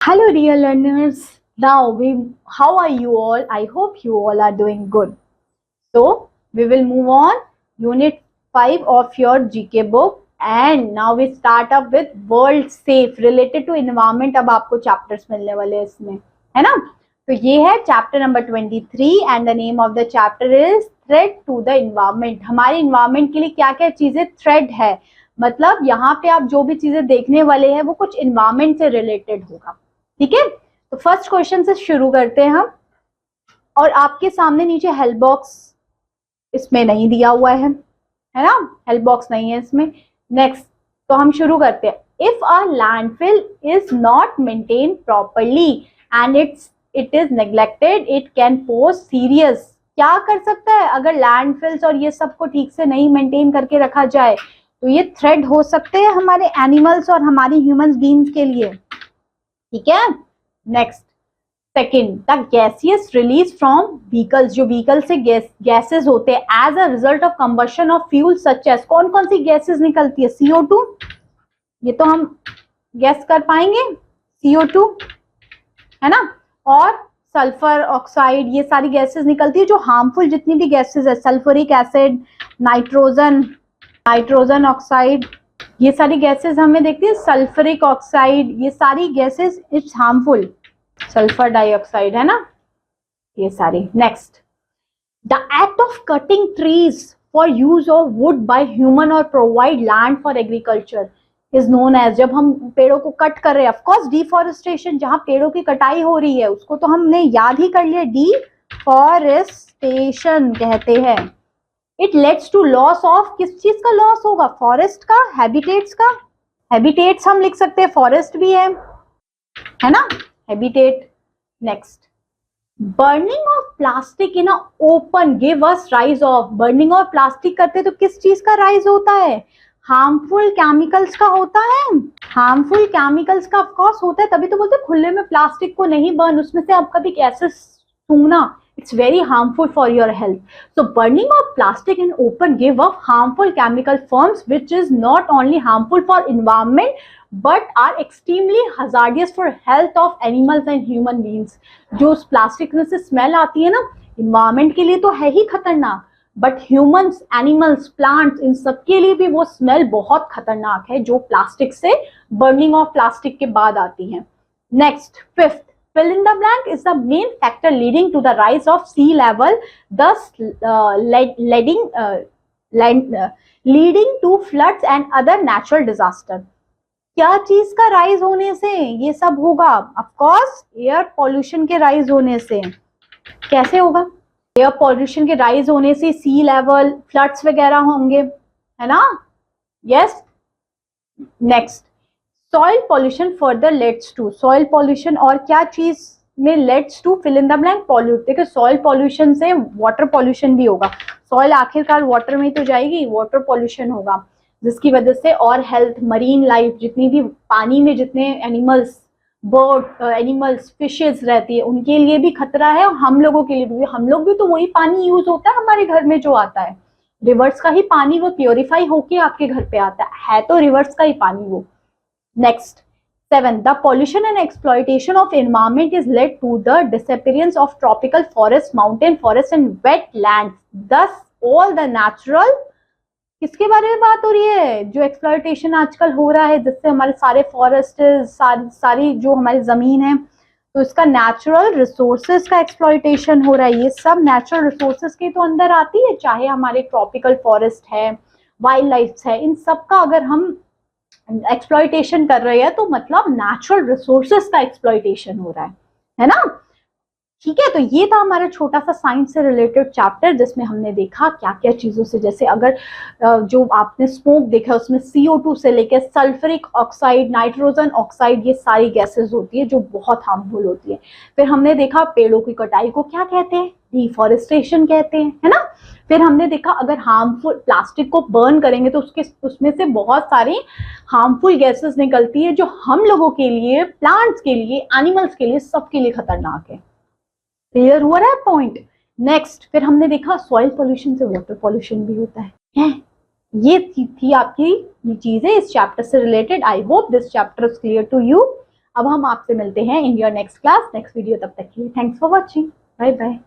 Hello, dear learners. How are you all? I hope you all are doing good. So, we will move on Unit 5 of your GK book, and now we start up with World Safe related to environment. अब आपको chapters मिलने वाले हैं इसमें, है ना? तो ये है chapter number 23 and the name of the chapter is Threat to the Environment. हमारे environment के लिए क्या क्या चीजें threat है, मतलब यहाँ पे आप जो भी चीजें देखने वाले हैं वो कुछ environment से related होगा. ठीक है, तो फर्स्ट क्वेश्चन से शुरू करते हैं हम. और आपके सामने नीचे हेल्प बॉक्स इसमें नहीं दिया हुआ है ना? हेल्प बॉक्स नहीं है इसमें. नेक्स्ट, तो हम शुरू करते हैं. If a landfill is not maintain properly and it is neglected, it can pose serious. क्या कर सकता है अगर लैंडफिल्स और ये सब को ठीक से नहीं मेंटेन करके रखा जाए, तो ये थ्रेट हो सकते हैं हमारे एनिमल्स और हमारी ह्यूमन बीइंग्स के लिए. ठीक है. Next, second, the gaseous release from vehicles. जो व्हीकल से गैसेस होते हैं as a result of combustion of fuel such as. कौन कौन सी गैसेस निकलती है? CO2, ये तो हम गैस कर पाएंगे, CO2 है ना, और सल्फर ऑक्साइड, ये सारी गैसेस निकलती है जो हार्मफुल जितनी भी गैसेस है, सल्फ्यूरिक एसिड, नाइट्रोजन ऑक्साइड, ये सारी गैसेस हमें देखती है. सल्फ्यूरिक ऑक्साइड, ये सारी gases it's harmful. Sulphur dioxide है ना, ये सारी. Next, the act of cutting trees for use of wood by human और provide land for agriculture is known as. जब हम पेड़ों को कट कर रहे हैं, ऑफकोर्स डिफॉरेस्टेशन, जहां पेड़ों की कटाई हो रही है उसको तो हमने याद ही कर लिया, डिफॉरेस्टेशन कहते हैं. It leads to loss of, किस चीज का लॉस होगा? फॉरेस्ट का, हैबिटेट्स का. हैबिटेट्स हम लिख सकते हैं, फॉरेस्ट भी है ना, habitat. Next, burning of plastic in a open give us rise of. Burning of plastic करते तो किस चीज का राइज होता है? हार्मफुल केमिकल्स का होता है. हार्मफुल केमिकल्स का ऑफकोर्स होता है, तभी तो बोलते खुले में प्लास्टिक को नहीं बर्न, उसमें से आप कभी gases सूंघना, it's very harmful for your health. So burning of plastic in open give off harmful chemical forms which is not only harmful for environment but are extremely hazardous for health of animals and human beings. जो उस plastic में से smell आती है ना, environment के लिए तो है ही खतरनाक, बट ह्यूमंस, एनिमल्स, प्लांट्स, इन सब के लिए भी वो स्मेल बहुत खतरनाक है जो प्लास्टिक से, बर्निंग ऑफ प्लास्टिक के बाद आती है. Next, fifth, fill in the blank is the main factor leading to the rise of sea level, thus leading to floods and other natural disaster. क्या चीज का राइज होने से ये सब होगा? ऑफ कोर्स एयर पॉल्यूशन के राइज होने से. कैसे होगा? एयर पॉल्यूशन के राइज होने से सी लेवल, फ्लड्स वगैरह होंगे, है ना. Yes. Next, soil pollution further leads to. Soil pollution और क्या चीज में leads to, fill in the blank, pollute. देखिए सॉइल पॉल्यूशन से वाटर पॉल्यूशन भी होगा. सॉइल आखिरकार वाटर में तो जाएगी, वाटर पॉल्यूशन होगा जिसकी वजह से और हेल्थ, मरीन लाइफ, जितनी भी पानी में जितने एनिमल्स, एनिमल्स, फिशेज रहती है उनके लिए भी खतरा है, और हम लोगों के लिए भी. हम लोग भी तो वही पानी यूज होता है हमारे घर में जो आता है, रिवर्स का ही पानी, वो प्योरीफाई होके आपके घर पे आता है तो रिवर्स का ही पानी वो. Next, 7. The pollution and exploitation of environment is led to the disappearance of tropical forests, mountain forests and wetlands. Thus, all the natural, किसके बारे में बात हो रही है? जो एक्सप्लॉयटेशन आजकल हो रहा है जिससे हमारे सारे फॉरेस्ट, सारी जो हमारी जमीन है, तो इसका नेचुरल रिसोर्सेज का एक्सप्लॉयटेशन हो रहा है. ये सब नेचुरल रिसोर्सेज के तो अंदर आती है, चाहे हमारे ट्रॉपिकल फॉरेस्ट है, वाइल्ड लाइफ है, इन सब का अगर हम एक्सप्लॉयटेशन कर रहे हैं तो मतलब नेचुरल रिसोर्सेज का एक्सप्लॉयटेशन हो रहा है ना. ठीक है, तो ये था हमारा छोटा सा साइंस से रिलेटेड चैप्टर जिसमें हमने देखा क्या क्या चीजों से, जैसे अगर जो आपने स्मोक देखा उसमें CO2 से लेकर सल्फ्यूरिक ऑक्साइड, नाइट्रोजन ऑक्साइड, ये सारी गैसेस होती है जो बहुत हार्मफुल होती है. फिर हमने देखा पेड़ों की कटाई को क्या कहते हैं? डिफॉरेस्टेशन कहते हैं, है ना. फिर हमने देखा अगर हार्मफुल प्लास्टिक को बर्न करेंगे तो उसमें से बहुत सारी हार्मफुल गैसेस निकलती है जो हम लोगों के लिए, प्लांट्स के लिए, एनिमल्स के लिए, सबके लिए खतरनाक है. क्लियर हुआ है पॉइंट? नेक्स्ट, फिर हमने देखा सॉइल पोल्यूशन से वाटर पोल्यूशन भी होता है. ये थी आपकी चीजें इस चैप्टर से related. I hope this chapter is clear to you. अब हम आपसे मिलते हैं in your next class, next video. तब तक के लिए thanks for watching, bye bye.